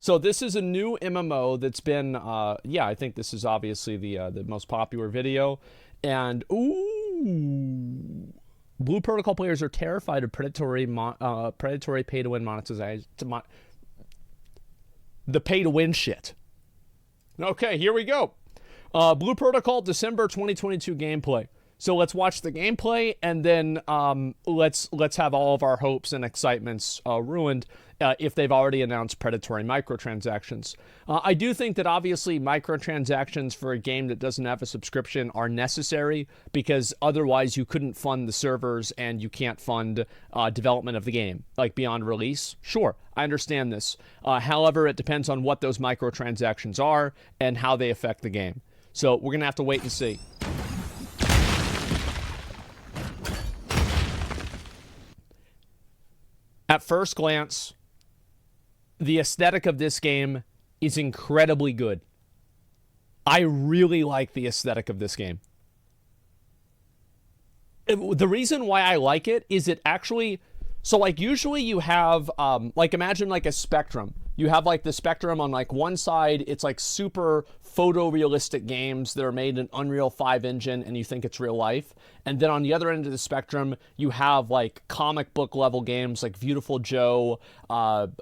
So this is a new MMO that's been, yeah, I think this is obviously the most popular video, and ooh, Blue Protocol players are terrified of predatory pay-to-win monetization, the pay-to-win shit. Okay, here we go. Blue Protocol December 2022 gameplay. So let's watch the gameplay, and then let's have all of our hopes and excitements ruined if they've already announced predatory microtransactions. I do think that obviously microtransactions for a game that doesn't have a subscription are necessary, because otherwise you couldn't fund the servers and you can't fund development of the game, like beyond release. Sure, I understand this. However, it depends on what those microtransactions are and how they affect the game. So we're going to have to wait and see. At first glance, the aesthetic of this game is incredibly good. I really like the aesthetic of this game. The reason why I like it is it actually... So, like, usually you have, like, imagine, like, a spectrum. You have, like, the spectrum on, like, one side, it's, like, super photorealistic games that are made in Unreal 5 engine, and you think it's real life. And then on the other end of the spectrum, you have, like, comic book level games like Beautiful Joe,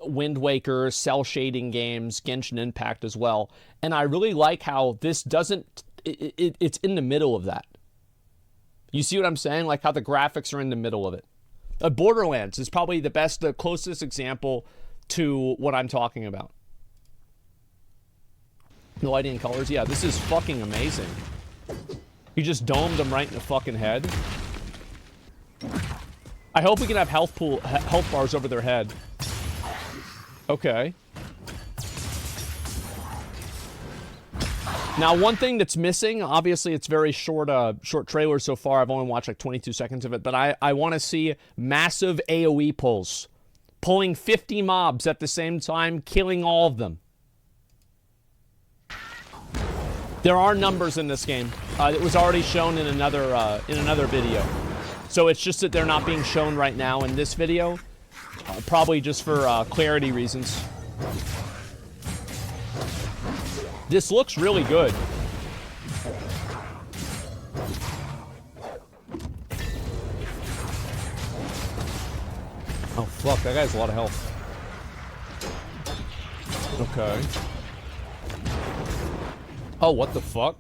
Wind Waker, cell shading games, Genshin Impact as well. And I really like how this doesn't... It's in the middle of that. You see what I'm saying? Like, how the graphics are in the middle of it. Borderlands is probably the closest example to what I'm talking about. The lighting and colors, yeah, this is fucking amazing. He just domed them right in the fucking head. I hope we can have health bars over their head. Okay. Now, one thing that's missing, obviously it's very short trailer so far. I've only watched like 22 seconds of it, but I want to see massive AoE pulls. Pulling 50 mobs at the same time, killing all of them. There are numbers in this game. It was already shown in another video. So it's just that they're not being shown right now in this video. Probably just for clarity reasons. This looks really good. Oh, fuck. That guy has a lot of health. Okay. Oh, what the fuck?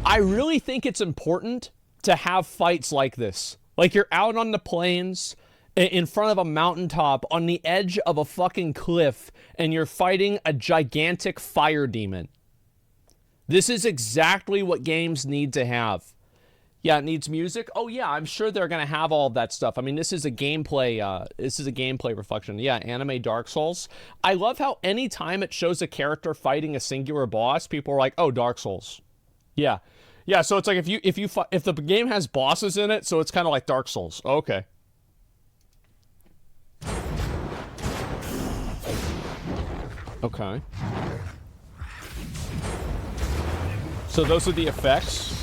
I really think it's important to have fights like this. Like, you're out on the plains, in front of a mountaintop, on the edge of a fucking cliff, and you're fighting a gigantic fire demon. This is exactly what games need to have. Yeah, it needs music. Oh yeah, I'm sure they're gonna have all of that stuff. I mean, this is a gameplay reflection. Yeah, anime Dark Souls. I love how anytime it shows a character fighting a singular boss, people are like, "Oh, Dark Souls." Yeah, yeah. So it's like if the game has bosses in it, so it's kind of like Dark Souls. Okay. Okay. So those are the effects.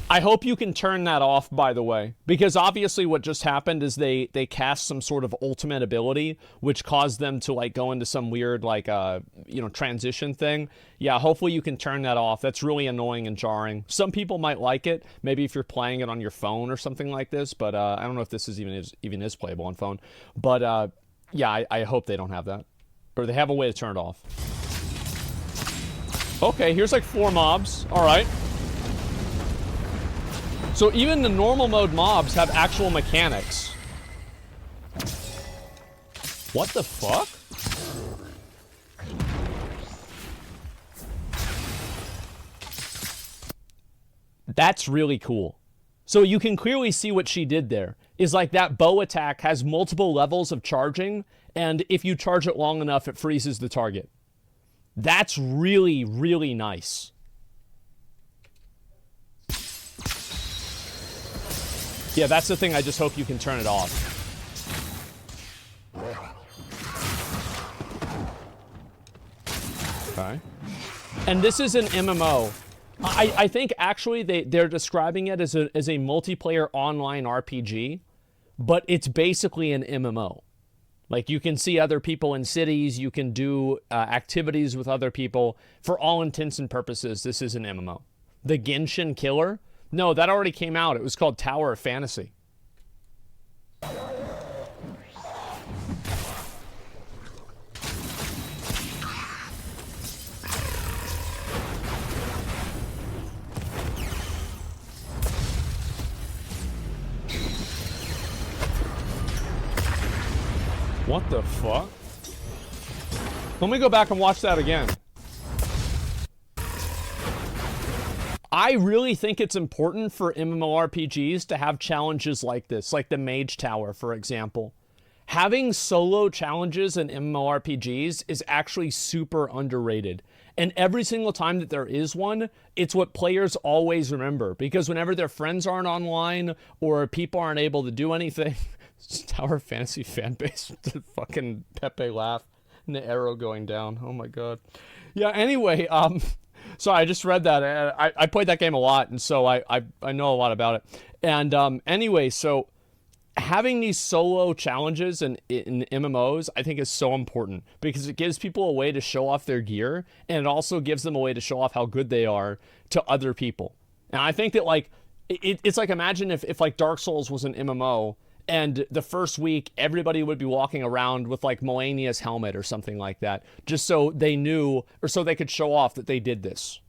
I hope you can turn that off, by the way, because obviously what just happened is they cast some sort of ultimate ability, which caused them to like go into some weird like transition thing. Yeah, hopefully you can turn that off. That's really annoying and jarring. Some people might like it, maybe if you're playing it on your phone or something like this, but I don't know if this is even is playable on phone. But yeah, I hope they don't have that, or they have a way to turn it off. Okay, here's like 4 mobs. All right. So even the normal mode mobs have actual mechanics. What the fuck? That's really cool. So you can clearly see what she did there. Is like that bow attack has multiple levels of charging, and if you charge it long enough, it freezes the target. That's really, really nice. Yeah, that's the thing. I just hope you can turn it off. Okay. And this is an MMO. I think actually they're describing it as a multiplayer online RPG, but it's basically an MMO. Like, you can see other people in cities, you can do activities with other people. For all intents and purposes, this is an MMO. The Genshin Killer? No, that already came out. It was called Tower of Fantasy. What the fuck? Let me go back and watch that again. I really think it's important for MMORPGs to have challenges like this, like the Mage Tower, for example. Having solo challenges in MMORPGs is actually super underrated. And every single time that there is one, it's what players always remember. Because whenever their friends aren't online or people aren't able to do anything... Tower Fantasy fanbase with the fucking Pepe laugh and the arrow going down. Oh my god. Yeah, anyway, so I just read that. I played that game a lot, and so I know a lot about it. And anyway, so having these solo challenges in MMOs, I think is so important because it gives people a way to show off their gear, and it also gives them a way to show off how good they are to other people. And I think that, like, it's like, imagine if like Dark Souls was an MMO, and the first week, everybody would be walking around with, like, Melania's helmet or something like that, just so they knew, or so they could show off that they did this.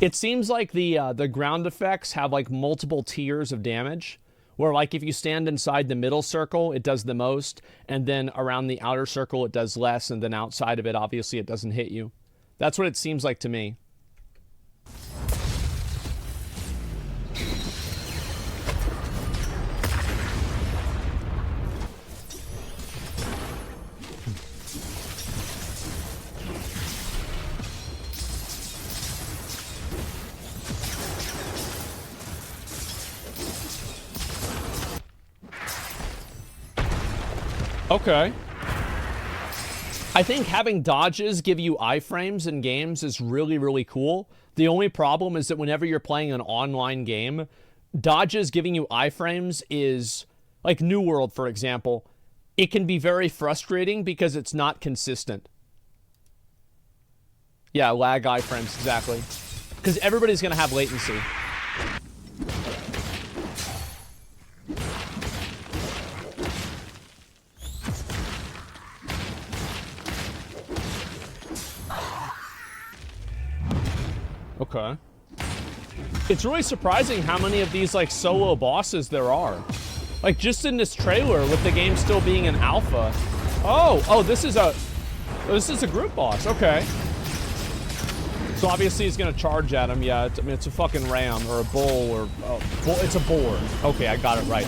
It seems like the ground effects have, like, multiple tiers of damage, where, like, if you stand inside the middle circle, it does the most, and then around the outer circle, it does less, and then outside of it, obviously, it doesn't hit you. That's what it seems like to me. Okay. I think having dodges give you iframes in games is really, really cool. The only problem is that whenever you're playing an online game, dodges giving you iframes is, like New World, for example, it can be very frustrating because it's not consistent. Yeah, lag iframes, exactly. Because everybody's going to have latency. Okay. It's really surprising how many of these, like, solo bosses there are. Like, just in this trailer, with the game still being an alpha. Oh, this is a group boss. Okay. So obviously he's gonna charge at him. Yeah, I mean, it's a fucking ram or a bull or it's a boar. Okay, I got it right.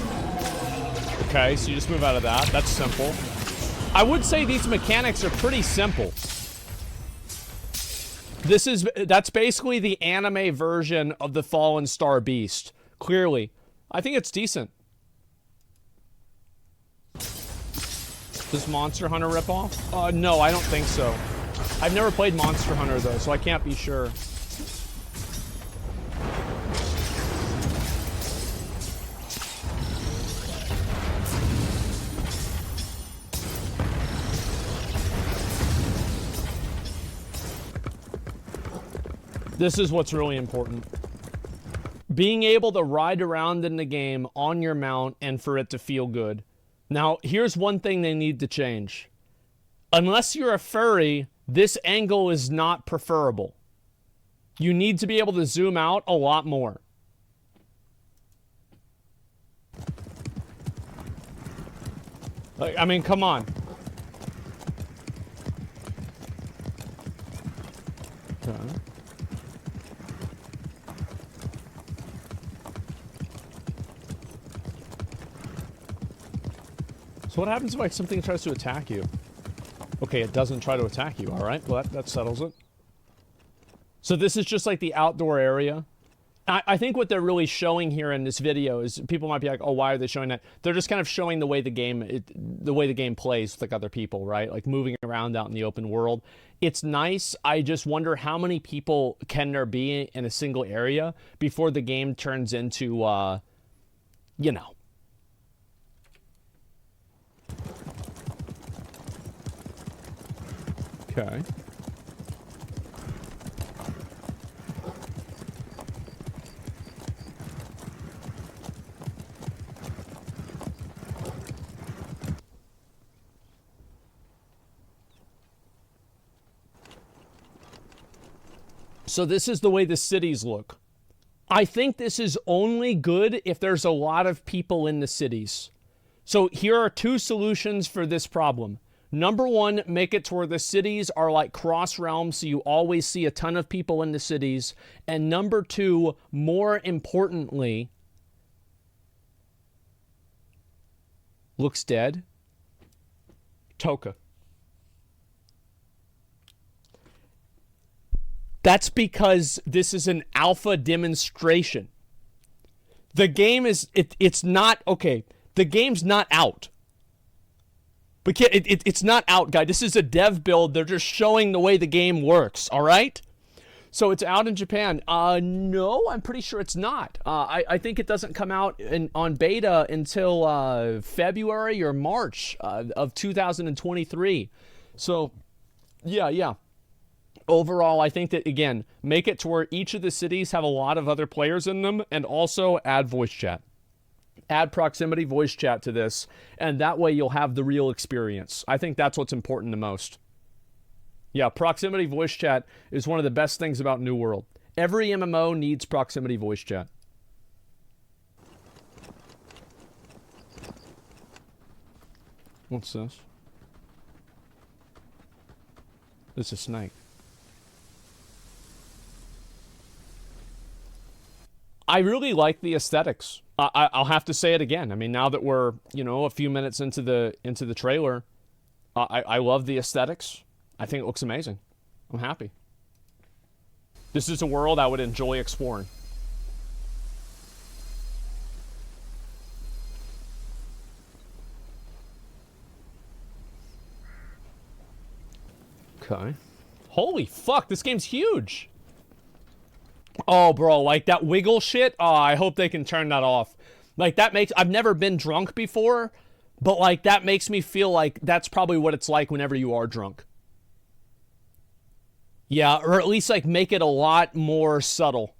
Okay, so you just move out of that. That's simple. I would say these mechanics are pretty simple. That's basically the anime version of the Fallen Star Beast. Clearly. I think it's decent. Does Monster Hunter rip off? No, I don't think so. I've never played Monster Hunter, though, so I can't be sure. This is what's really important. Being able to ride around in the game on your mount and for it to feel good. Now, here's one thing they need to change. Unless you're a furry, this angle is not preferable. You need to be able to zoom out a lot more. Like, I mean, come on. Okay. So what happens if, like, something tries to attack you? Okay, it doesn't try to attack you. All right, well, that settles it. So this is just like the outdoor area. I think what they're really showing here in this video is people might be like, oh, why are they showing that? They're just kind of showing the way the game plays with like other people, right? Like moving around out in the open world. It's nice. I just wonder how many people can there be in a single area before the game turns into, you know. Okay. So this is the way the cities look. I think this is only good if there's a lot of people in the cities. So here are two solutions for this problem. Number one, make it to where the cities are like cross realms, so you always see a ton of people in the cities. And number two, more importantly, looks dead. Toka. That's because this is an alpha demonstration. The game is, it's not, okay, the game's not out. But it's not out, guys. This is a dev build. They're just showing the way the game works, all right? So it's out in Japan. No, I'm pretty sure it's not. I think it doesn't come out on beta until February or March of 2023. So, yeah. Overall, I think that, again, make it to where each of the cities have a lot of other players in them, and also add voice chat. Add proximity voice chat to this, and that way you'll have the real experience. I think that's what's important the most. Yeah, proximity voice chat is one of the best things about New World. Every MMO needs proximity voice chat. What's this? It's a snake. I really like the aesthetics. I'll have to say it again. I mean, now that we're, a few minutes into the trailer, I love the aesthetics. I think it looks amazing. I'm happy. This is a world I would enjoy exploring. Okay. Holy fuck, this game's huge. Oh, bro, like that wiggle shit. Oh, I hope they can turn that off. Like that makes, I've never been drunk before, but like that makes me feel like that's probably what it's like whenever you are drunk. Yeah, or at least like make it a lot more subtle.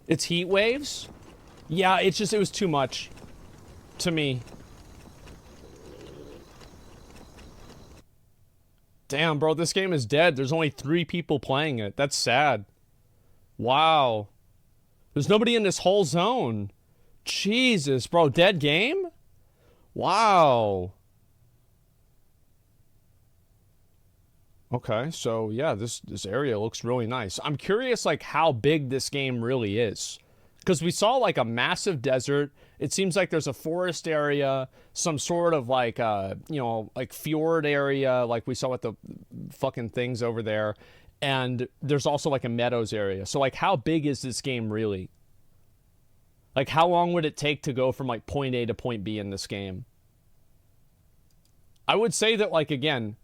It's heat waves? Yeah, it was too much to me. Damn, bro, this game is dead. There's only 3 people playing it. That's sad. Wow. There's nobody in this whole zone. Jesus, bro, dead game? Wow. Okay, so yeah, this area looks really nice. I'm curious, like, how big this game really is. Because we saw, like, a massive desert. It seems like there's a forest area, some sort of, like, like, fjord area, like we saw with the fucking things over there. And there's also, like, a meadows area. So, like, how big is this game really? Like, how long would it take to go from, like, point A to point B in this game? I would say that, like, again,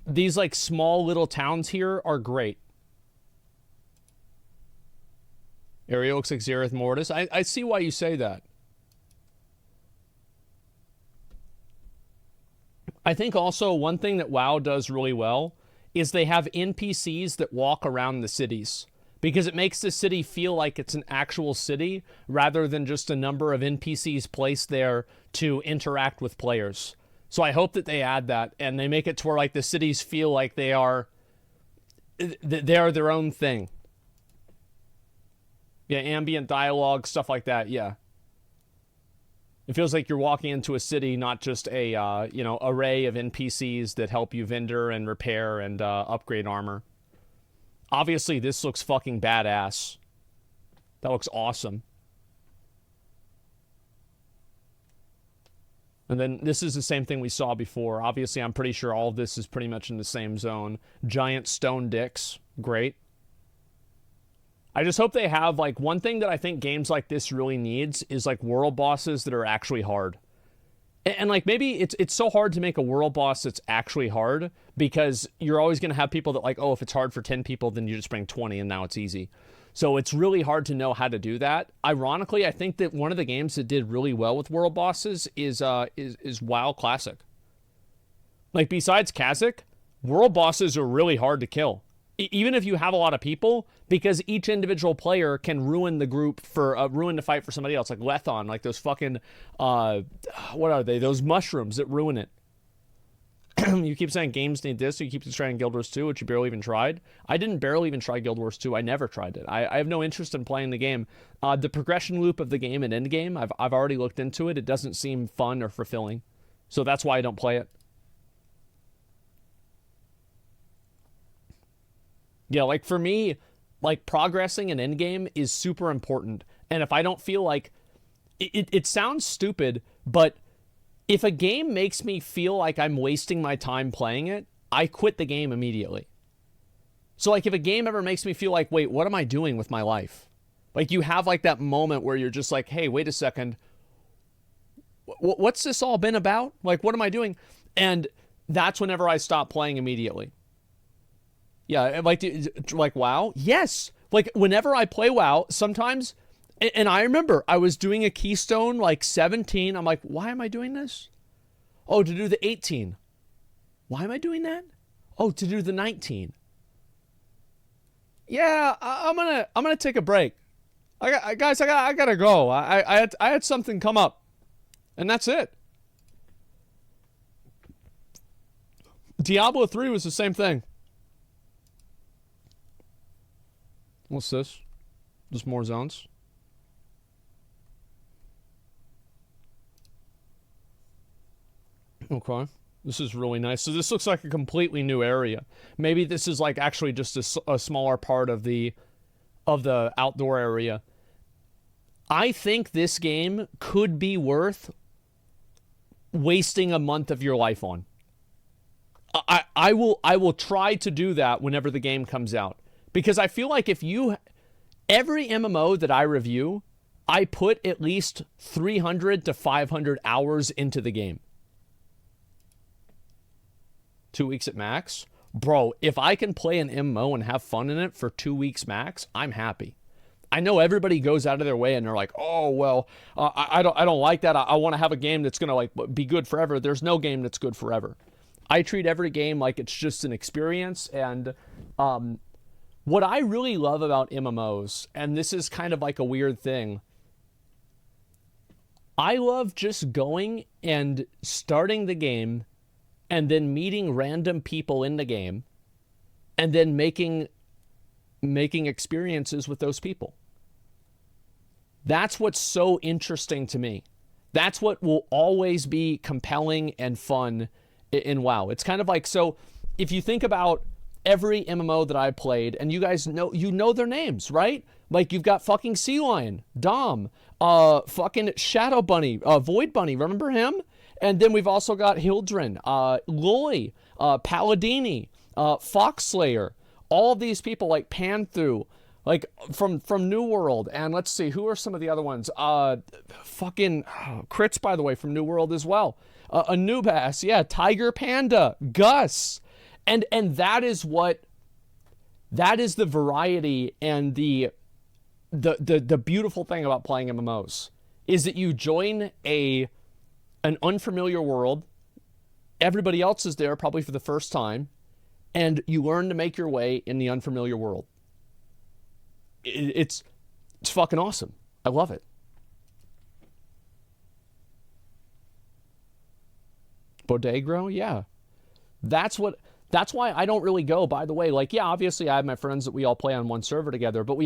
these, like, small little towns here are great. Area looks like Zereth Mortis. I see why you say that. I think also one thing that WoW does really well is they have NPCs that walk around the cities. Because it makes the city feel like it's an actual city rather than just a number of NPCs placed there to interact with players. So I hope that they add that and they make it to where like the cities feel like they are their own thing. Yeah, ambient dialogue, stuff like that, yeah. It feels like you're walking into a city, not just a, array of NPCs that help you vendor and repair and upgrade armor. Obviously, this looks fucking badass. That looks awesome. And then this is the same thing we saw before. Obviously, I'm pretty sure all of this is pretty much in the same zone. Giant stone dicks. Great. I just hope they have, like, one thing that I think games like this really needs is, like, world bosses that are actually hard. And like, maybe it's so hard to make a world boss that's actually hard because you're always going to have people that like, oh, if it's hard for 10 people, then you just bring 20 and now it's easy. So it's really hard to know how to do that. Ironically, I think that one of the games that did really well with world bosses is WoW Classic. Like, besides Kha'Zix, world bosses are really hard to kill. Even if you have a lot of people, because each individual player can ruin the group for ruin the fight for somebody else, like Lethon, like those fucking what are they? Those mushrooms that ruin it. You keep saying games need this, so you keep trying Guild Wars 2, which you barely even tried. I didn't barely even try Guild Wars 2. I never tried it. I have no interest in playing the game. The progression loop of the game and end game, I've already looked into it. It doesn't seem fun or fulfilling, so that's why I don't play it. Yeah, like for me, like progressing an endgame is super important. And if I don't feel like it sounds stupid, but if a game makes me feel like I'm wasting my time playing it, I quit the game immediately. So like if a game ever makes me feel like, wait, what am I doing with my life? Like you have like that moment where you're just like, hey, wait a second. What's this all been about? Like, what am I doing? And that's whenever I stop playing immediately. Yeah, like WoW? Yes. Like, whenever I play WoW, sometimes, and I remember I was doing a Keystone, like, 17. I'm like, why am I doing this? Oh, to do the 18. Why am I doing that? Oh, to do the 19. Yeah, I'm gonna take a break. I gotta go. I had something come up. And that's it. Diablo 3 was the same thing. What's this? Just more zones? Okay. This is really nice. So this looks like a completely new area. Maybe this is like actually just a smaller part of the outdoor area. I think this game could be worth wasting a month of your life on. I will try to do that whenever the game comes out. Because I feel like every MMO that I review, I put at least 300 to 500 hours into the game. 2 weeks at max? Bro, if I can play an MMO and have fun in it for 2 weeks max, I'm happy. I know everybody goes out of their way and they're like, oh, well, I don't like that. I want to have a game that's going to like be good forever. There's no game that's good forever. I treat every game like it's just an experience. And what I really love about MMOs, and this is kind of like a weird thing, I love just going and starting the game and then meeting random people in the game and then making experiences with those people. That's what's so interesting to me. That's what will always be compelling and fun in WoW. It's kind of like, so if you think about every MMO that I played, and you guys know their names, right? Like you've got fucking Sea Lion, Dom, fucking Shadow Bunny, Void Bunny, remember him? And then we've also got Hildren, Loy, Paladini, Foxslayer, all of these people like Panthu, like from New World. And let's see, who are some of the other ones? Fucking Crits, by the way, from New World as well. Anubis, yeah, Tiger Panda, Gus. And that is the variety and the beautiful thing about playing MMOs is that you join an unfamiliar world. Everybody else is there probably for the first time, and you learn to make your way in the unfamiliar world. It's fucking awesome. I love it. Bodegro, yeah. That's why I don't really go, by the way. Like, yeah, obviously I have my friends that we all play on one server together, but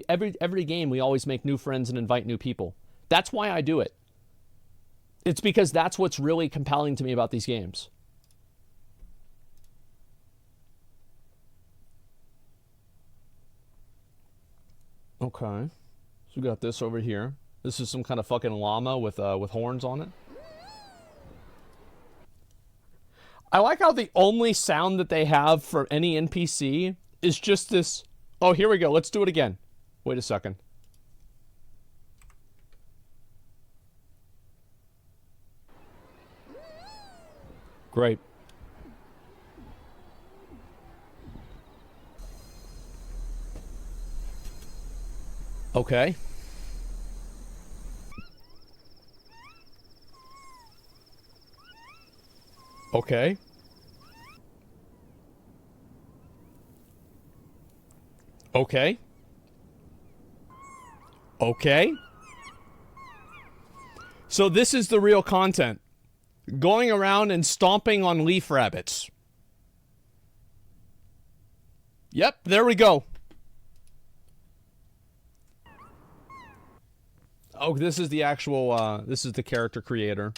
every game we always make new friends and invite new people. That's why I do it. It's because that's what's really compelling to me about these games. Okay. So we got this over here. This is some kind of fucking llama with horns on it. I like how the only sound that they have for any NPC is just this. Oh, here we go. Let's do it again. Wait a second. Great. Okay. Okay. Okay. Okay. So this is the real content. Going around and stomping on leaf rabbits. Yep, there we go. Oh, this is the actual, this is the character creator.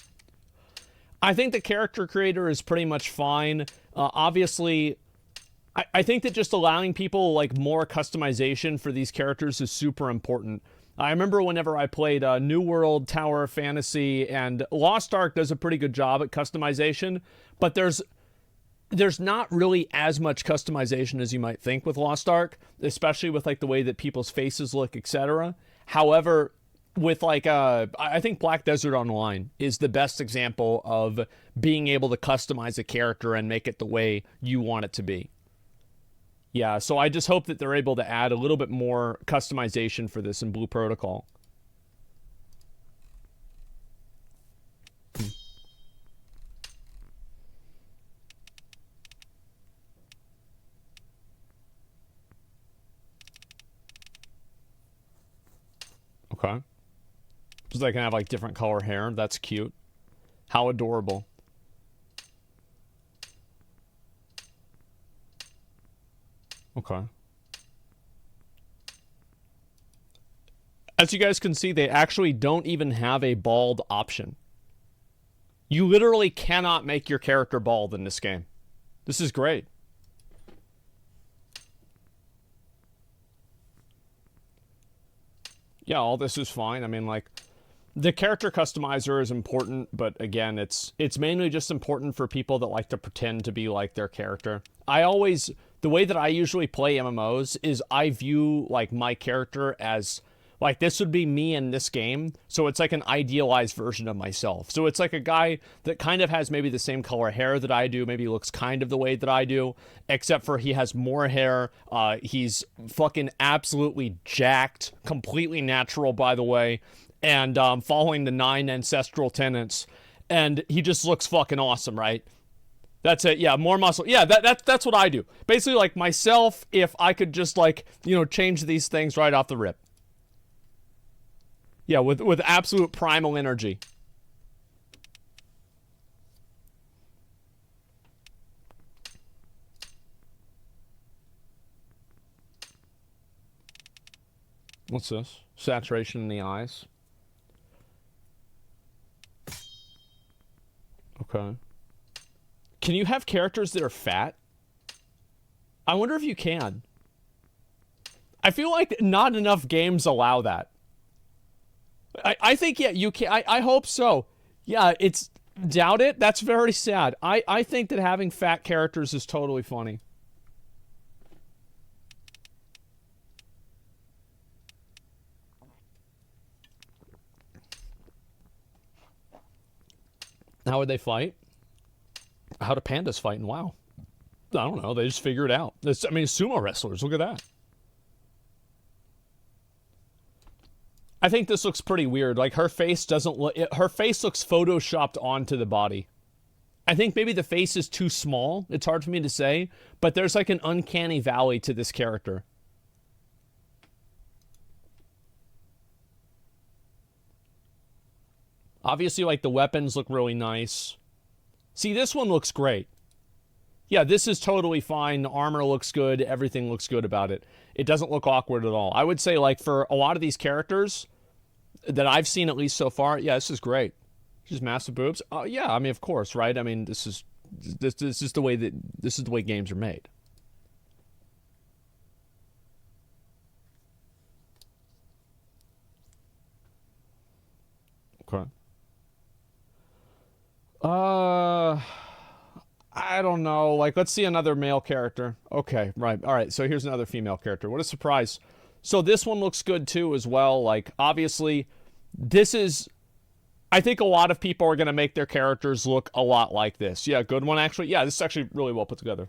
I think the character creator is pretty much fine. Obviously, I think that just allowing people, like, more customization for these characters is super important. I remember whenever I played New World, Tower of Fantasy, and Lost Ark does a pretty good job at customization, but there's not really as much customization as you might think with Lost Ark, especially with, like, the way that people's faces look, etc. However, with, like, I think Black Desert Online is the best example of being able to customize a character and make it the way you want it to be. Yeah, so I just hope that they're able to add a little bit more customization for this in Blue Protocol. Okay. So they can have, like, different color hair. That's cute. How adorable. Okay. As you guys can see, they actually don't even have a bald option. You literally cannot make your character bald in this game. This is great. Yeah, all this is fine. I mean, like, the character customizer is important, but again, it's mainly just important for people that like to pretend to be like their character. The way that I usually play MMOs is I view, like, my character as, like, this would be me in this game, so it's like an idealized version of myself. So it's like a guy that kind of has maybe the same color hair that I do, maybe looks kind of the way that I do, except for he has more hair, he's fucking absolutely jacked, completely natural, by the way, and following the 9 ancestral tenets, and he just looks fucking awesome, right? That's it. Yeah, more muscle. Yeah, that's what I do. Basically, like, myself, if I could just, like, you know, change these things right off the rip. Yeah, with absolute primal energy. What's this? Saturation in the eyes. Okay. Can you have characters that are fat? I wonder if you can. I feel like not enough games allow that. I think, yeah, you can. I hope so. Yeah, it's... Doubt it? That's very sad. I think that having fat characters is totally funny. How would they fight? How do pandas fight in WoW? I don't know. They just figure it out. I mean, sumo wrestlers. Look at that. I think this looks pretty weird. Like, her face doesn't look... Her face looks photoshopped onto the body. I think maybe the face is too small. It's hard for me to say. But there's, like, an uncanny valley to this character. Obviously, like, the weapons look really nice. See, this one looks great. Yeah, this is totally fine. The armor looks good. Everything looks good about it. It doesn't look awkward at all. I would say, like, for a lot of these characters that I've seen, at least so far, yeah, this is great. Just massive boobs. Yeah, I mean, of course, right? I mean, this is the way games are made. Okay. I don't know. Like, let's see another male character. Okay, right. All right, so here's another female character. What a surprise. So this one looks good too as well. Like, obviously, this is... I think a lot of people are going to make their characters look a lot like this. Yeah, good one, actually. Yeah, this is actually really well put together.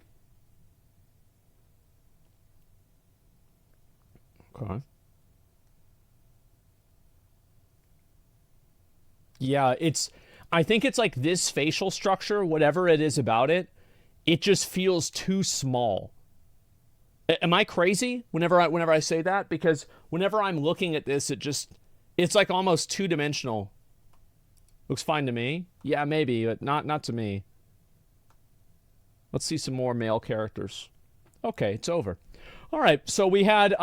Okay. Yeah, it's... I think it's like this facial structure, whatever it is about it, it just feels too small. Am I crazy whenever I say that? Because whenever I'm looking at this, it's like almost two-dimensional. Looks fine to me. Yeah, maybe, but not to me. Let's see some more male characters. Okay, it's over. All right, so we had,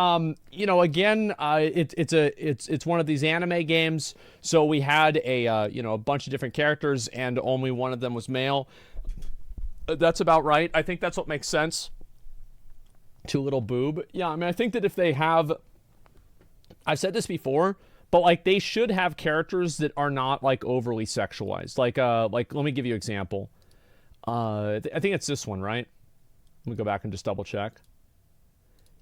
you know, again, it's one of these anime games. So we had a, you know, a bunch of different characters, and only one of them was male. That's about right. I think that's what makes sense. Too little boob. Yeah, I mean, I think that if they have, I've said this before, but like they should have characters that are not like overly sexualized. Like let me give you an example. I think it's this one, right? Let me go back and just double check.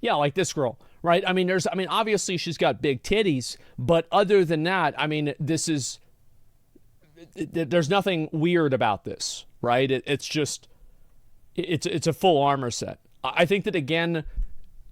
Yeah, like this girl, right? I mean, obviously she's got big titties, but other than that, I mean, there's nothing weird about this, right? It's just, it's a full armor set. I think that, again,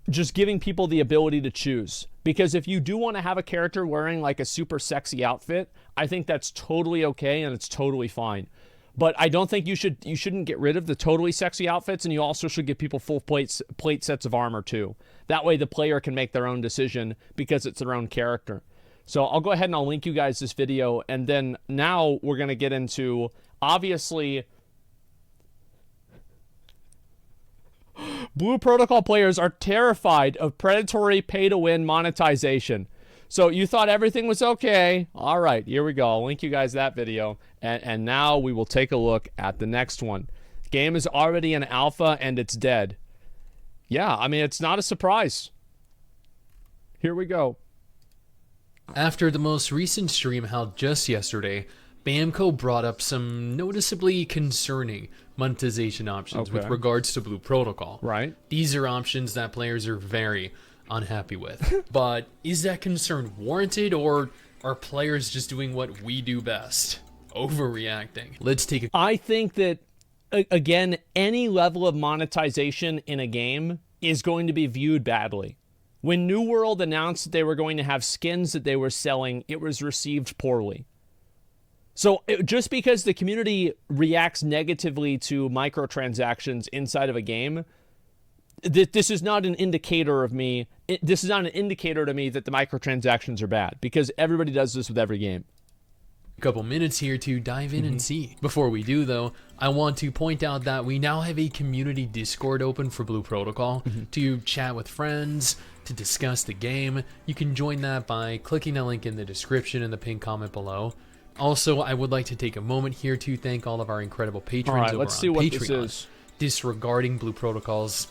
just giving people the ability to choose. Because if you do want to have a character wearing like a super sexy outfit, I think that's totally okay and it's totally fine. But I don't think you shouldn't get rid of the totally sexy outfits, and you also should give people full plate sets of armor too. That way the player can make their own decision because it's their own character. So I'll go ahead and I'll link you guys this video, and then now we're going to get into, obviously, Blue Protocol players are terrified of predatory pay-to-win monetization. So you thought everything was okay. All right, here we go. I'll link you guys that video. And now we will take a look at the next one. Game is already in alpha and it's dead. Yeah, I mean, it's not a surprise. Here we go. After the most recent stream held just yesterday, Bamco brought up some noticeably concerning monetization options with regards to Blue Protocol. Right. These are options that players are very unhappy with. But is that concern warranted, or are players just doing what we do best? Overreacting. Let's take a... I think that, again, any level of monetization in a game is going to be viewed badly. When New World announced that they were going to have skins that they were selling, it was received poorly. So just because the community reacts negatively to microtransactions inside of a game, this is not an indicator of me. This is not an indicator to me that the microtransactions are bad, because everybody does this with every game. Couple minutes here to dive in and see. Before we do, though, I want to point out that we now have a community Discord open for Blue Protocol to chat with friends, to discuss the game. You can join that by clicking the link in the description and the pinned comment below. Also, I would like to take a moment here to thank all of our incredible patrons over let's see on what Patreon, this is. disregarding Blue Protocol's,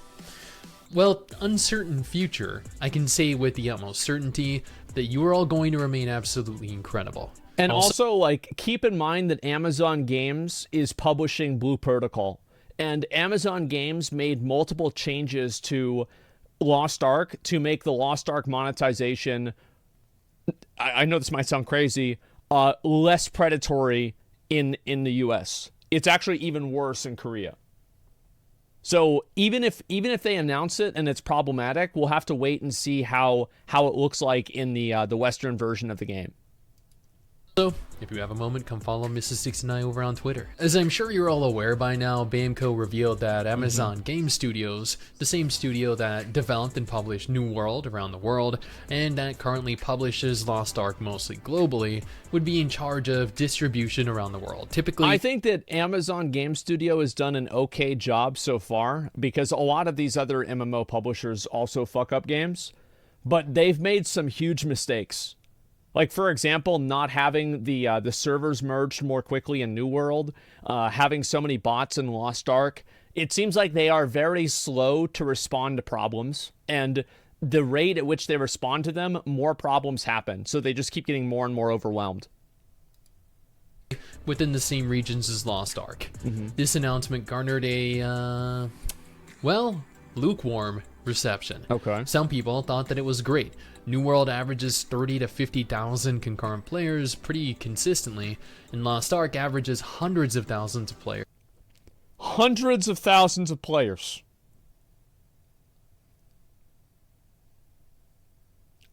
well, uncertain future. I can say with the utmost certainty that you are all going to remain absolutely incredible. And also, like, keep in mind that Amazon Games is publishing Blue Protocol. And Amazon Games made multiple changes to Lost Ark to make the Lost Ark monetization, I know this might sound crazy, less predatory in the US. It's actually even worse in Korea. So even if they announce it and it's problematic, we'll have to wait and see how it looks like in the Western version of the game. So, if you have a moment, come follow Mrs69 over on Twitter. As I'm sure you're all aware by now, Bamco revealed that Amazon Game Studios, the same studio that developed and published New World around the world, and that currently publishes Lost Ark mostly globally, would be in charge of distribution around the world. Typically, I think that Amazon Game Studio has done an okay job so far, because a lot of these other MMO publishers also fuck up games, but they've made some huge mistakes. Like, for example, not having the servers merged more quickly in New World, having so many bots in Lost Ark. It seems like they are very slow to respond to problems, and the rate at which they respond to them, more problems happen. So they just keep getting more and more overwhelmed. Within the same regions as Lost Ark. This announcement garnered a, well, lukewarm reception. Okay. Some people thought that it was great. New World averages 30 to 50,000 concurrent players pretty consistently, and Lost Ark averages hundreds of thousands of players. Hundreds of thousands of players.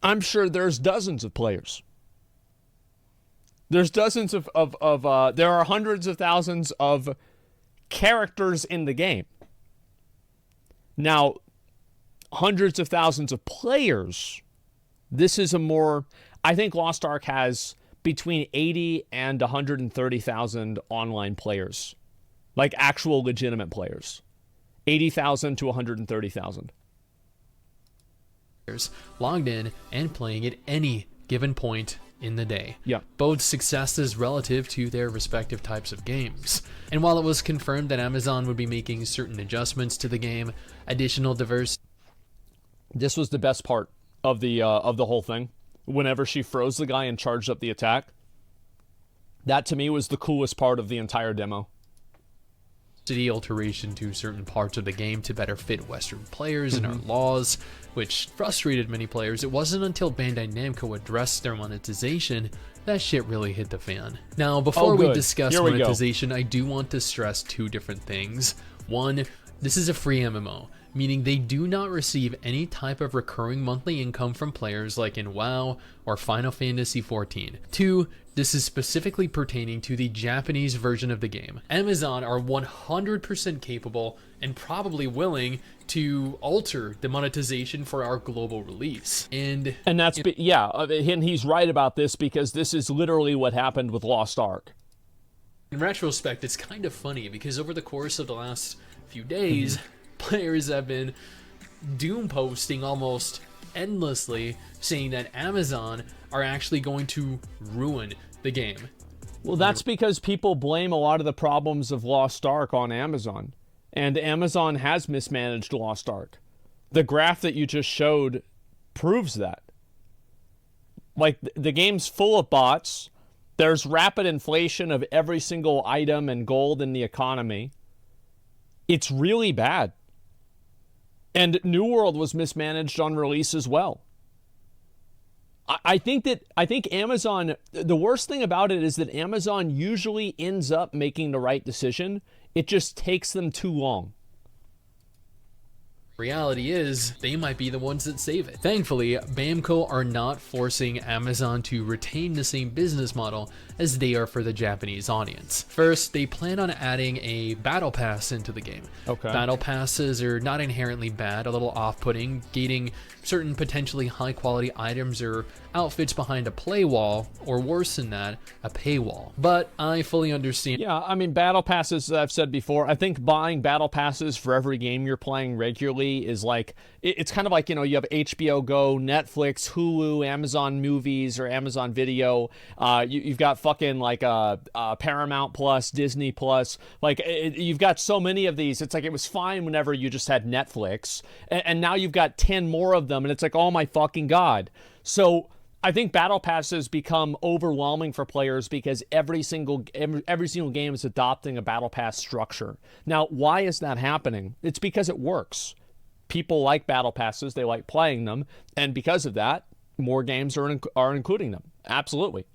I'm sure there's dozens of players. There's dozens there are hundreds of thousands of characters in the game. Now, hundreds of thousands of players, this is a more, I think Lost Ark has between 80 and 130,000 online players. Like actual legitimate players. 80,000 to 130,000. Logged in and playing at any given point in the day. Yeah. Both successes relative to their respective types of games. And while it was confirmed that Amazon would be making certain adjustments to the game, additional diversity. This was the best part of the whole thing. Whenever she froze the guy and charged up the attack, that to me was the coolest part of the entire demo. Alteration to certain parts of the game to better fit Western players and our laws, which frustrated many players. It wasn't until Bandai Namco addressed their monetization that shit really hit the fan. Now, before we discuss monetization, I do want to stress two different things. One, this is a free MMO, meaning they do not receive any type of recurring monthly income from players like in WoW or Final Fantasy XIV. Two, this is specifically pertaining to the Japanese version of the game. Amazon are 100% capable and probably willing to alter the monetization for our global release. And that's, and he's right about this because this is literally what happened with Lost Ark. In retrospect, it's kind of funny because over the course of the last few days, players have been doom posting almost endlessly saying that Amazon are actually going to ruin the game. Well, that's because people blame a lot of the problems of Lost Ark on Amazon. And Amazon has mismanaged Lost Ark. The graph that you just showed proves that. Like, the game's full of bots. There's rapid inflation of every single item and gold in the economy. It's really bad. And New World was mismanaged on release as well. I think Amazon, the worst thing about it is that Amazon usually ends up making the right decision. It just takes them too long. Reality is, they might be the ones that save it. Thankfully, Bamco are not forcing Amazon to retain the same business model as they are for the Japanese audience. First, they plan on adding a battle pass into the game. Okay. Battle passes are not inherently bad, a little off-putting, gating certain potentially high-quality items or outfits behind a play wall, or worse than that, a paywall. But I fully understand. Yeah, I mean, battle passes, as I've said before, I think buying battle passes for every game you're playing regularly is like, it's kind of like, you know, you have HBO Go, Netflix, Hulu, Amazon Movies, or Amazon Video. You've got fucking like Paramount Plus, Disney Plus. Like, you've got so many of these. It's like it was fine whenever you just had Netflix, and now you've got 10 more of them, and it's like, oh my fucking God. So I think battle passes become overwhelming for players because every single game is adopting a battle pass structure. Now, why is that happening? It's because it works. People like battle passes, they like playing them, and because of that, more games are including them. Absolutely.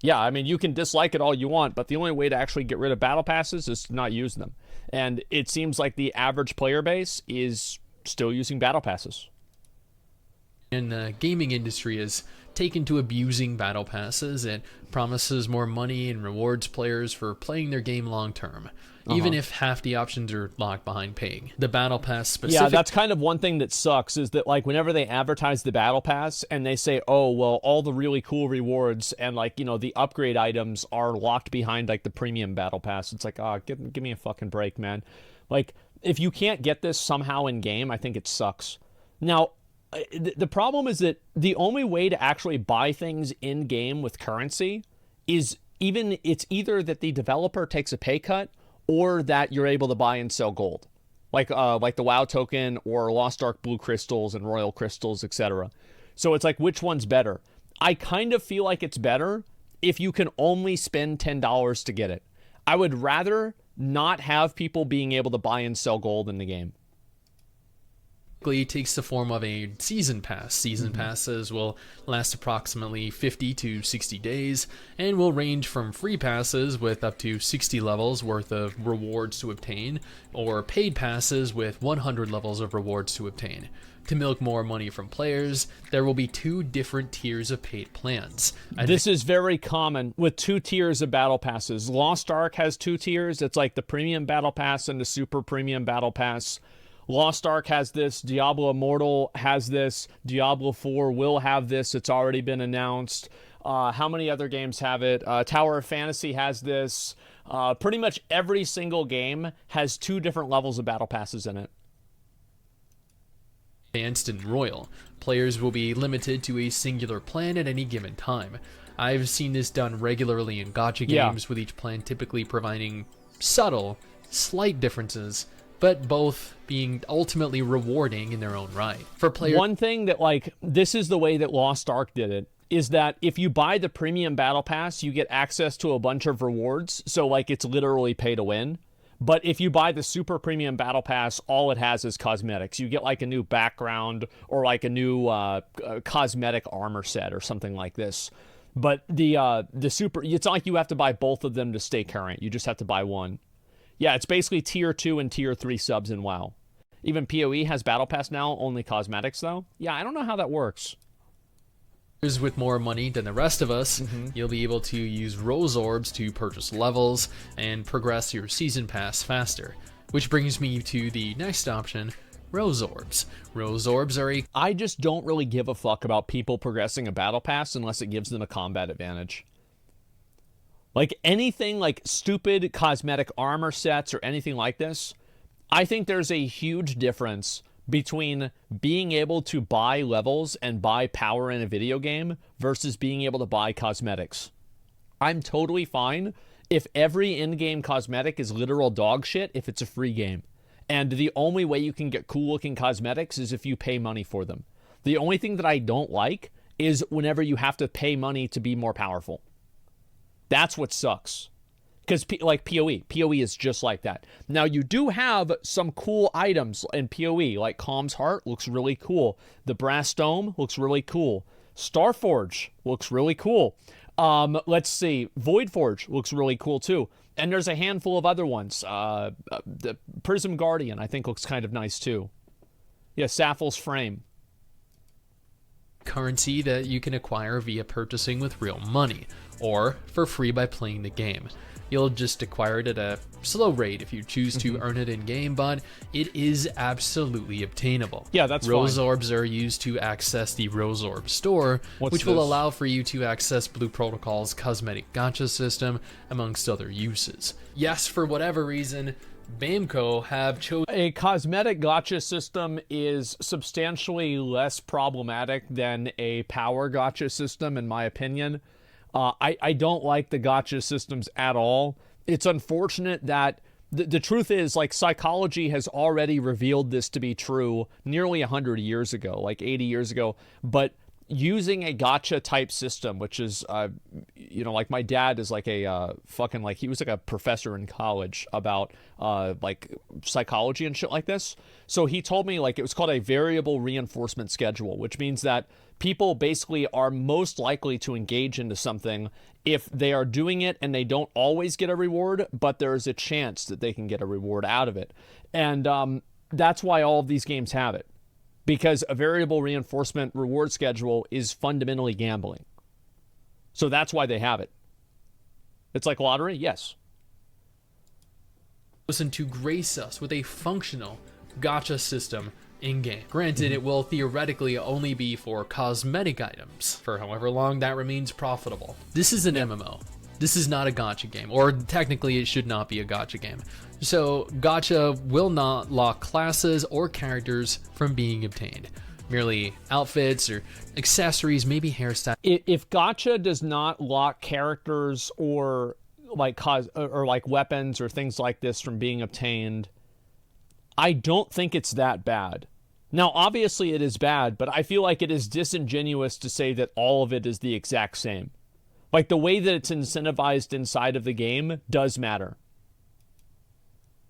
Yeah, I mean, you can dislike it all you want, but the only way to actually get rid of battle passes is to not use them. And it seems like the average player base is still using battle passes. And the gaming industry is taken to abusing battle passes. It promises more money and rewards players for playing their game long term, even if half the options are locked behind paying. The battle pass specific. Yeah, that's kind of one thing that sucks is that, like, whenever they advertise the battle pass and they say, oh, well, all the really cool rewards and, like, you know, the upgrade items are locked behind, like, the premium battle pass. It's like, give me a fucking break, man. Like, if you can't get this somehow in game, I think it sucks. Now, the problem is that the only way to actually buy things in game with currency is it's either that the developer takes a pay cut or that you're able to buy and sell gold, like the WoW token or Lost Ark blue crystals and royal crystals, etc. So it's like, which one's better? I kind of feel like it's better if you can only spend $10 to get it. I would rather not have people being able to buy and sell gold in the game. It takes the form of a season pass. Season passes will last approximately 50 to 60 days and will range from free passes with up to 60 levels worth of rewards to obtain, or paid passes with 100 levels of rewards to obtain. To milk more money from players, there will be 2 different tiers of paid plans. This is very common with 2 tiers of battle passes. Lost Ark has 2 tiers. It's like the premium battle pass and the super premium battle pass. Lost Ark has this. Diablo Immortal has this. Diablo 4 will have this. It's already been announced. How many other games have it? Tower of Fantasy has this. Pretty much every single game has 2 different levels of battle passes in it. Advanced and Royal. Players will be limited to a singular plan at any given time. I've seen this done regularly in gacha games, with each plan typically providing subtle, slight differences, but both being ultimately rewarding in their own right. For players, one thing that, like, this is the way that Lost Ark did it, is that if you buy the premium battle pass, you get access to a bunch of rewards. So, like, it's literally pay to win. But if you buy the super premium battle pass, all it has is cosmetics. You get like a new background or like a new cosmetic armor set or something like this. But the super, it's not like you have to buy both of them to stay current. You just have to buy one. Yeah, it's basically tier 2 and tier 3 subs in WoW. Even PoE has battle pass now, only cosmetics though. Yeah, I don't know how that works. With more money than the rest of us, you'll be able to use Rose Orbs to purchase levels and progress your season pass faster. Which brings me to the next option, Rose Orbs. Rose Orbs are I just don't really give a fuck about people progressing a battle pass unless it gives them a combat advantage. Like anything like stupid cosmetic armor sets or anything like this, I think there's a huge difference between being able to buy levels and buy power in a video game versus being able to buy cosmetics. I'm totally fine if every in-game cosmetic is literal dog shit if it's a free game. And the only way you can get cool-looking cosmetics is if you pay money for them. The only thing that I don't like is whenever you have to pay money to be more powerful. That's what sucks. Because like PoE is just like that. Now you do have some cool items in PoE, like Calm's Heart looks really cool. The Brass Dome looks really cool. Starforge looks really cool. Let's see, Voidforge looks really cool too. And there's a handful of other ones. The Prism Guardian I think looks kind of nice too. Yeah, Sappho's Frame. Currency that you can acquire via purchasing with real money, or for free by playing the game. You'll just acquire it at a slow rate if you choose to earn it in-game, but it is absolutely obtainable. Yeah, that's Rose fine. Orbs are used to access the Rose Orb store, which will allow for you to access Blue Protocol's cosmetic gacha system, amongst other uses. Yes, for whatever reason, Bamco have chosen... A cosmetic gacha system is substantially less problematic than a power gacha system, in my opinion. I don't like the gacha systems at all. It's unfortunate that the truth is, like, psychology has already revealed this to be true nearly 100 years ago, like 80 years ago. But using a gacha type system, which is, like my dad is like a fucking, like, he was like a professor in college about like psychology and shit like this. So he told me, like, it was called a variable reinforcement schedule, which means that people basically are most likely to engage into something if they are doing it and they don't always get a reward, but there's a chance that they can get a reward out of it. And that's why all of these games have it. Because a variable reinforcement reward schedule is fundamentally gambling. So that's why they have it. It's like lottery? Yes. Listen to grace us with a functional gacha system in-game. Granted, it will theoretically only be for cosmetic items, for however long that remains profitable. This is an MMO. This is not a gacha game, or technically it should not be a gacha game. So gacha will not lock classes or characters from being obtained. Merely outfits or accessories, maybe hairstyles. If gacha does not lock characters or like like weapons or things like this from being obtained, I don't think it's that bad. Now, obviously it is bad, but I feel like it is disingenuous to say that all of it is the exact same. Like, the way that it's incentivized inside of the game does matter.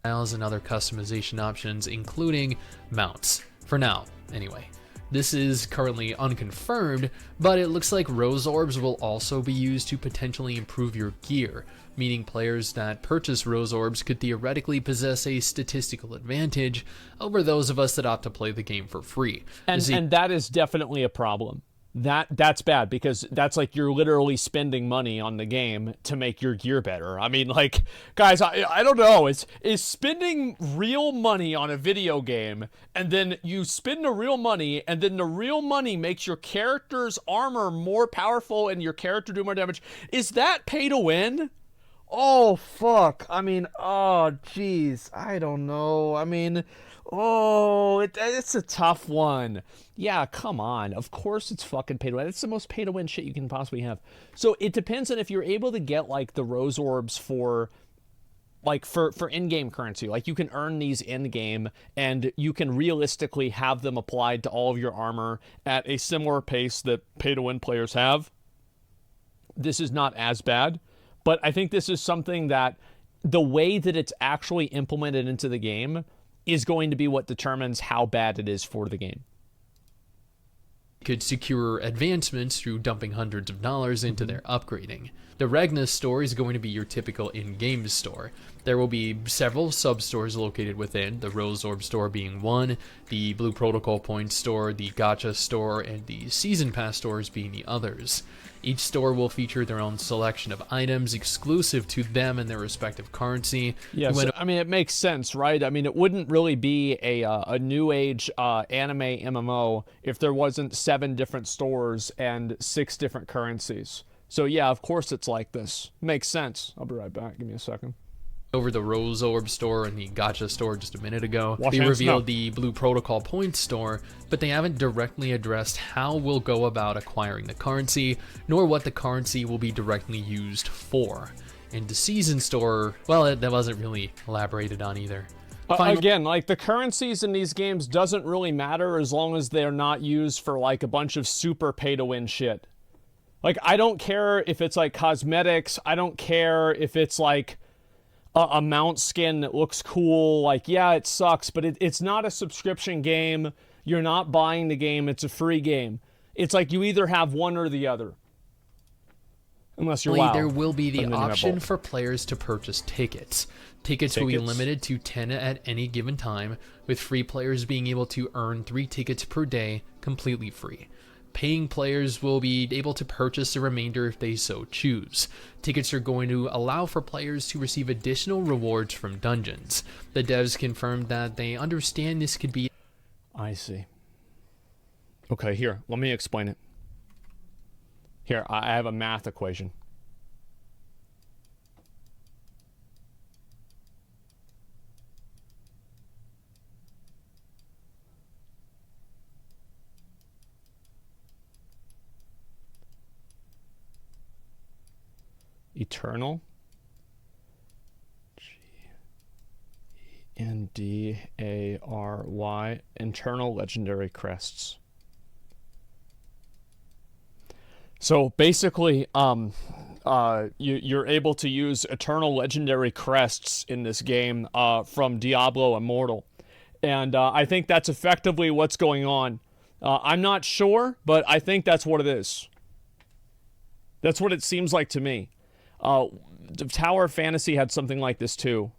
And other customization options, including mounts. For now, anyway. This is currently unconfirmed, but it looks like Rose Orbs will also be used to potentially improve your gear, meaning players that purchase Rose Orbs could theoretically possess a statistical advantage over those of us that opt to play the game for free. And that is definitely a problem. That's bad, because that's like you're literally spending money on the game to make your gear better. I mean, like, guys, I don't know. Is spending real money on a video game, and then you spend the real money, and then the real money makes your character's armor more powerful and your character do more damage. Is that pay to win? Oh, fuck. I mean, oh, jeez. I don't know. I mean, oh, it's a tough one. Yeah, come on. Of course it's fucking pay to win. It's the most pay to win shit you can possibly have. So it depends on if you're able to get, like, the Rose Orbs for in-game currency. Like, you can earn these in-game, and you can realistically have them applied to all of your armor at a similar pace that pay-to-win players have. This is not as bad. But I think this is something that the way that it's actually implemented into the game is going to be what determines how bad it is for the game. Could secure advancements through dumping hundreds of dollars into their upgrading. The Regna store is going to be your typical in-game store. There will be several sub-stores located within, the Rose Orb store being one, the Blue Protocol Points store, the Gacha store, and the Season Pass stores being the others. Each store will feature their own selection of items exclusive to them and their respective currency. Yeah, so, I mean, it makes sense, right? I mean, it wouldn't really be a new age anime MMO if there wasn't 7 different stores and 6 different currencies. So yeah, of course it's like this. Makes sense. I'll be right back. Give me a second. Over the Rose Orb store and the Gacha store just a minute ago. They revealed the Blue Protocol Points store, but they haven't directly addressed how we'll go about acquiring the currency, nor what the currency will be directly used for. And the Season store, well, that wasn't really elaborated on either. Again, like, the currencies in these games doesn't really matter as long as they're not used for, like, a bunch of super pay-to-win shit. Like, I don't care if it's, like, cosmetics. I don't care if it's, like, a mount skin that looks cool. Like, yeah, it sucks, but it's not a subscription game. You're not buying the game. It's a free game. It's like you either have one or the other. Unless you're WoW. There will be the option for players to purchase tickets. Tickets will be limited to 10 at any given time, with free players being able to earn 3 tickets per day completely free. Paying players will be able to purchase the remainder if they so choose. Tickets are going to allow for players to receive additional rewards from dungeons. The devs confirmed that they understand this could be... I see. Okay, here, let me explain it. Here, I have a math equation. Eternal G-E-N-D-A-R-Y internal legendary crests. So basically, you're able to eternal legendary crests in this game from Diablo Immortal, and I think that's effectively what's going on. I'm not sure, but I think that's what it is. That's what it seems like to me. Tower of Fantasy had something like this too.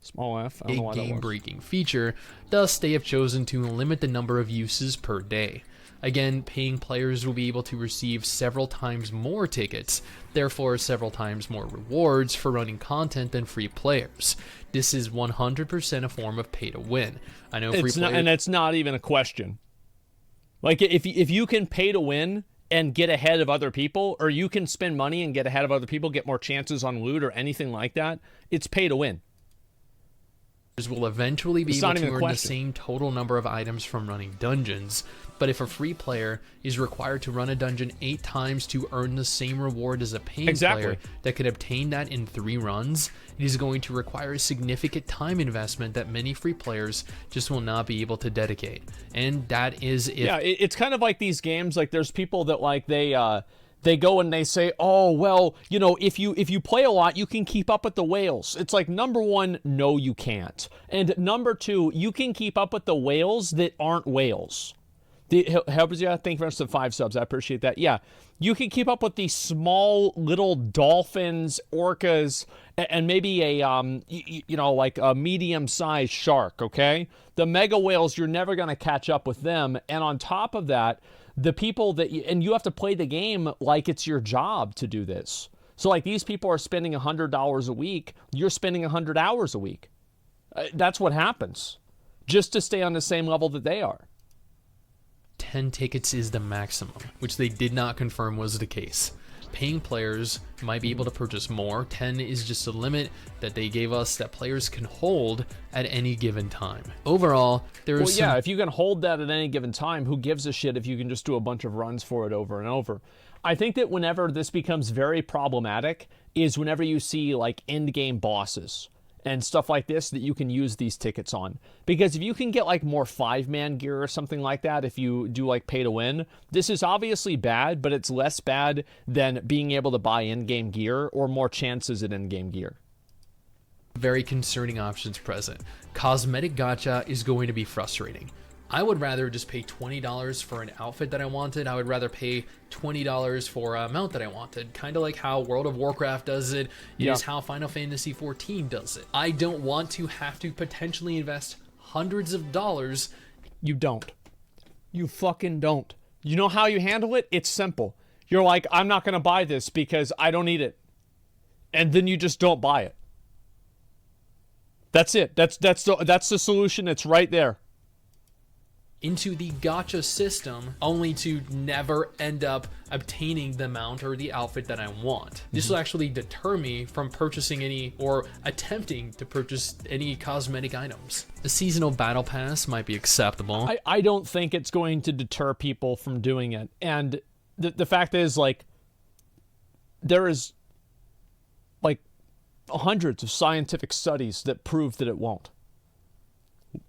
Small f. I don't know why that was. Game-breaking feature, thus they have chosen to limit the number of uses per day. Again, paying players will be able to receive several times more tickets, therefore several times more rewards for running content than free players. This is 100% a form of pay to win. I know free players... And it's not even a question. Like, if you can pay to win and get ahead of other people, or you can spend money and get ahead of other people, get more chances on loot or anything like that, it's pay to win. Will eventually be able to earn the same total number of items from running dungeons, but if a free player is required to run a dungeon 8 times to earn the same reward as a paying player that could obtain that in 3 runs, it is going to require a significant time investment that many free players just will not be able to dedicate. And that is if... Yeah, it's kind of like these games, like there's people that like they they go and they say, oh, well, you know, if you play a lot, you can keep up with the whales. It's like, number one, no, you can't. And number two, you can keep up with the whales that aren't whales. Thank you very much for the 5 subs. I appreciate that. Yeah, you can keep up with these small little dolphins, orcas, and maybe a you know, like a medium-sized shark. Okay, the mega whales, you're never going to catch up with them. And on top of that, the people that and you have to play the game like it's your job to do this. So like these people are spending $100 a week. You're spending 100 hours a week. That's what happens, just to stay on the same level that they are. 10 tickets is the maximum, which they did not confirm was the case. Paying players might be able to purchase more. 10 is just a limit that they gave us that players can hold at any given time. Overall, there is yeah, if you can hold that at any given time, who gives a shit if you can just do a bunch of runs for it over and over? I think that whenever this becomes very problematic is whenever you see like end-game bosses and stuff like this that you can use these tickets on. Because if you can get like more 5-man gear or something like that, if you do like pay to win, this is obviously bad, but it's less bad than being able to buy in-game gear or more chances at in-game gear. very concerning options present. Cosmetic gacha is going to be frustrating. I would rather just pay $20 for an outfit that I wanted. I would rather pay $20 for a mount that I wanted. Kind of like how World of Warcraft does it. It is how Final Fantasy XIV does it. I don't want to have to potentially invest hundreds of dollars. You don't. You fucking don't. You know how you handle it? It's simple. You're like, I'm not going to buy this because I don't need it. And then you just don't buy it. That's it. That's the solution. It's right there. Into the gacha system, only to never end up obtaining the mount or the outfit that I want. This will actually deter me from purchasing any or attempting to purchase any cosmetic items. A seasonal battle pass might be acceptable. I don't think it's going to deter people from doing it. And the fact is, like, there is like hundreds of scientific studies that prove that it won't.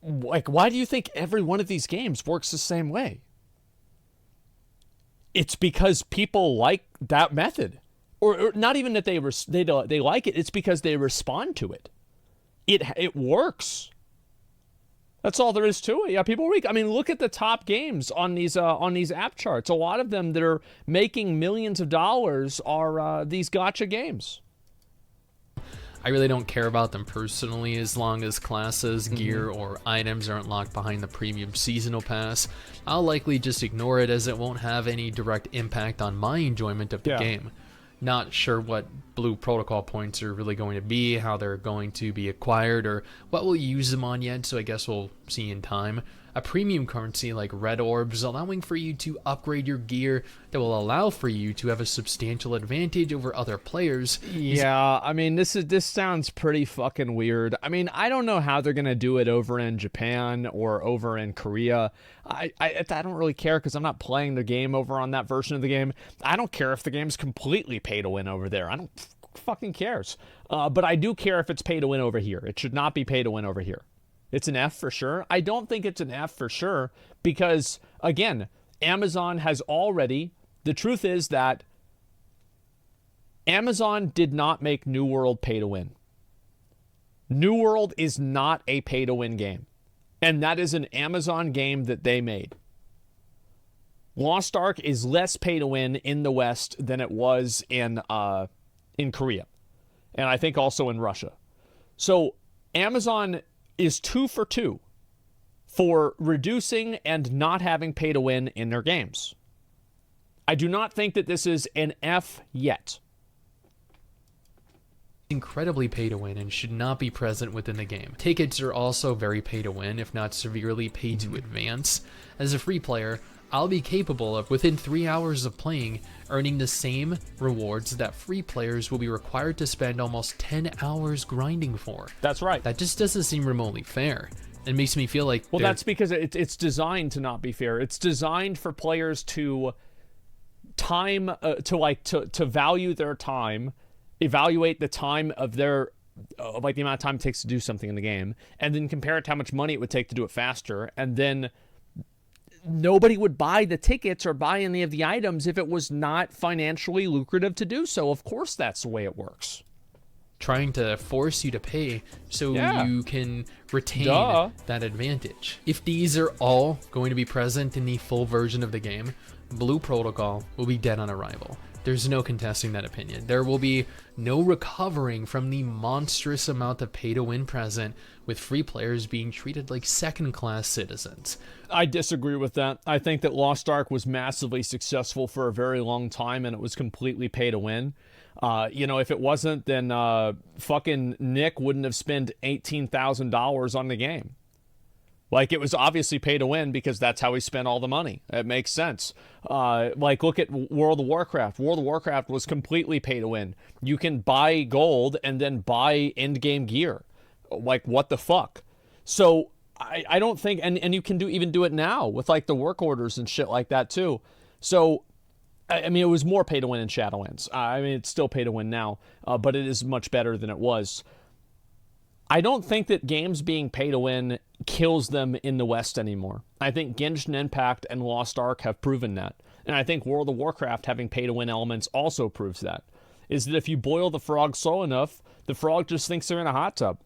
Like, why do you think every one of these games works the same way? It's because people like that method, or not even that they like it. It's because they respond to it. It works. That's all there is to it. Yeah, people I mean, look at the top games on these app charts. A lot of them that are making millions of dollars are these gacha games. I really don't care about them personally as long as classes, gear, or items aren't locked behind the premium seasonal pass. I'll likely just ignore it as it won't have any direct impact on my enjoyment of the game. Not sure what Blue Protocol points are really going to be, how they're going to be acquired, or what we'll use them on yet, so I guess we'll see in time. A premium currency like red orbs allowing for you to upgrade your gear that will allow for you to have a substantial advantage over other players. Yeah, I mean, this sounds pretty fucking weird. I mean, I don't know how they're gonna do it over in Japan or over in Korea. I don't really care because I'm not playing the game over on that version of the game. I don't care if the game's completely pay to win over there. I don't fucking cares. But I do care if it's pay to win over here. It should not be pay to win over here. It's an F for sure. I don't think it's an F for sure because, again, Amazon has already... The truth is that Amazon did not make New World pay to win. New World is not a pay to win game. And that is an Amazon game that they made. Lost Ark is less pay to win in the West than it was in Korea. And I think also in Russia. So Amazon is 2 for 2 for reducing and not having pay to win in their games. I do not think that this is an F yet. Incredibly pay to win and should not be present within the game. Tickets are also very pay to win, if not severely pay to advance. As a free player, I'll be capable of, within 3 hours of playing, earning the same rewards that free players will be required to spend almost 10 hours grinding for. That's right. That just doesn't seem remotely fair. It makes me feel like... Well, that's because it's designed to not be fair. It's designed for players to to value their time, evaluate the time of their... like the amount of time it takes to do something in the game, and then compare it to how much money it would take to do it faster, and then nobody would buy the tickets or buy any of the items if it was not financially lucrative to do so. Of course, that's the way it works. Trying to force you to pay so you can retain that advantage. If these are all going to be present in the full version of the game, Blue Protocol will be dead on arrival. There's no contesting that opinion. There will be no recovering from the monstrous amount of pay-to-win present, with free players being treated like second-class citizens. I disagree with that. I think that Lost Ark was massively successful for a very long time, and it was completely pay-to-win. If it wasn't, then fucking Nick wouldn't have spent $18,000 on the game. Like, it was obviously pay to win because that's how he spent all the money. It makes sense. Look at World of Warcraft. World of Warcraft was completely pay to win. You can buy gold and then buy end-game gear. Like, what the fuck? So, I don't think... And you can even do it now with, like, the work orders and shit like that, too. So... I mean, it was more pay to win in Shadowlands. I mean, it's still pay to win now, but it is much better than it was. I don't think that games being pay to win kills them in the West anymore. I think Genshin Impact and Lost Ark have proven that. And I think World of Warcraft having pay to win elements also proves that. Is that if you boil the frog slow enough, the frog just thinks they're in a hot tub.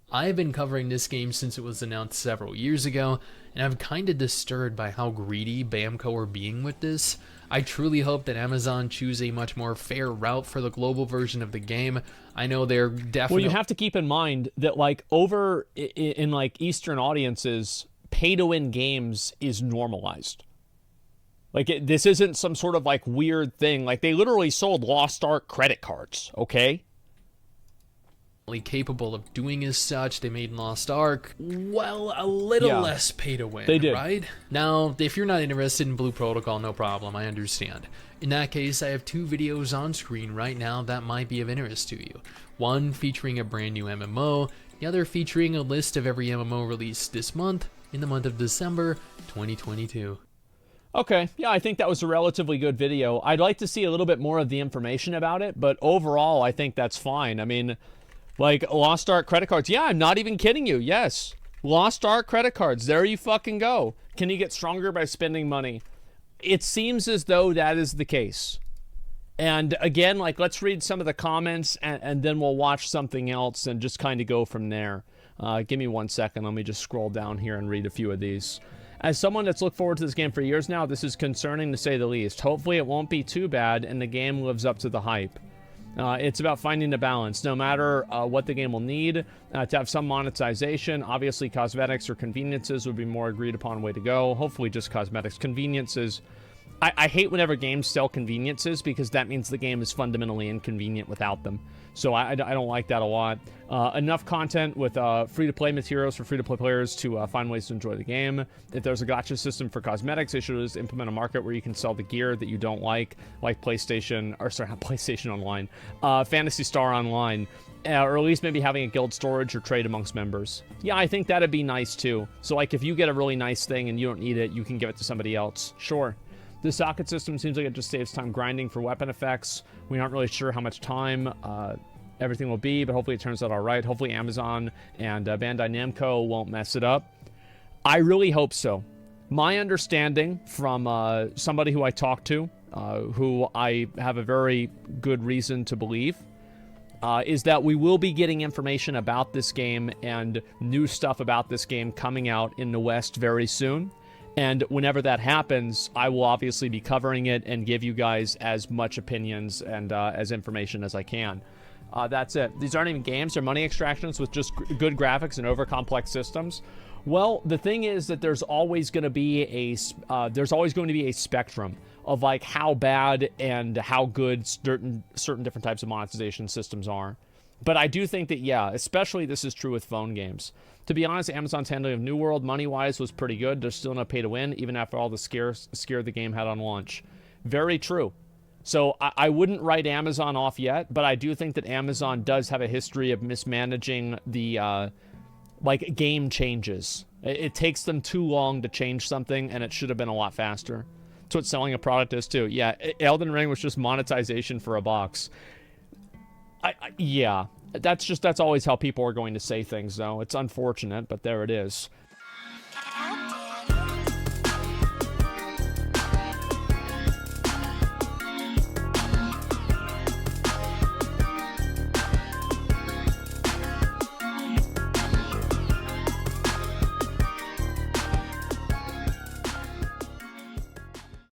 I've been covering this game since it was announced several years ago, and I'm kind of disturbed by how greedy Bamco are being with this. I truly hope that Amazon choose a much more fair route for the global version of the game. I know they're definitely... Well, you have to keep in mind that, like, over in like Eastern audiences, pay-to-win games is normalized. Like, this isn't some sort of, like, weird thing. Like, they literally sold Lost Ark credit cards, okay? Capable of doing as such. They made Lost Ark, well, a little less pay to win. They did. Right? Now, if you're not interested in Blue Protocol, no problem, I understand. In that case, I have two videos on screen right now that might be of interest to you. One featuring a brand new MMO, the other featuring a list of every MMO released this month, in the month of December 2022. Okay, yeah, I think that was a relatively good video. I'd like to see a little bit more of the information about it, but overall, I think that's fine. I mean... Like, Lost Ark credit cards. Yeah, I'm not even kidding you. Yes. Lost Ark credit cards. There you fucking go. Can you get stronger by spending money? It seems as though that is the case. And again, like, let's read some of the comments and then we'll watch something else and just kind of go from there. Give me 1 second. Let me just scroll down here and read a few of these. As someone that's looked forward to this game for years now, this is concerning to say the least. Hopefully it won't be too bad and the game lives up to the hype. It's about finding the balance, no matter what the game will need to have some monetization. Obviously, cosmetics or conveniences would be more agreed upon way to go. Hopefully, just cosmetics. Conveniences. I hate whenever games sell conveniences because that means the game is fundamentally inconvenient without them. So I don't like that a lot. Enough content with free-to-play materials for free-to-play players to find ways to enjoy the game. If there's a gacha system for cosmetics, they should just implement a market where you can sell the gear that you don't like PlayStation, or sorry, not PlayStation Online, Phantasy Star Online, or at least maybe having a guild storage or trade amongst members. Yeah, I think that'd be nice too. So like if you get a really nice thing and you don't need it, you can give it to somebody else. Sure. The socket system seems like it just saves time grinding for weapon effects. We aren't really sure how much time everything will be, but hopefully it turns out all right. Hopefully Amazon and Bandai Namco won't mess it up. I really hope so. My understanding from somebody who I talked to, who I have a very good reason to believe, is that we will be getting information about this game and new stuff about this game coming out in the West very soon. And whenever that happens, I will obviously be covering it and give you guys as much opinions and as information as I can. That's it. These aren't even games. They're money extractions with just good graphics and over-complex systems. Well, the thing is that there's always going to be a spectrum of like how bad and how good certain different types of monetization systems are. But I do think that, yeah, especially this is true with phone games. To be honest, Amazon's handling of New World, money-wise, was pretty good. There's still no pay-to-win, even after all the scare the game had on launch. Very true. So I wouldn't write Amazon off yet, but I do think that Amazon does have a history of mismanaging the, game changes. It takes them too long to change something, and it should have been a lot faster. That's what selling a product is, too. Yeah, Elden Ring was just monetization for a box. Yeah, that's always how people are going to say things, though. It's unfortunate, but there it is.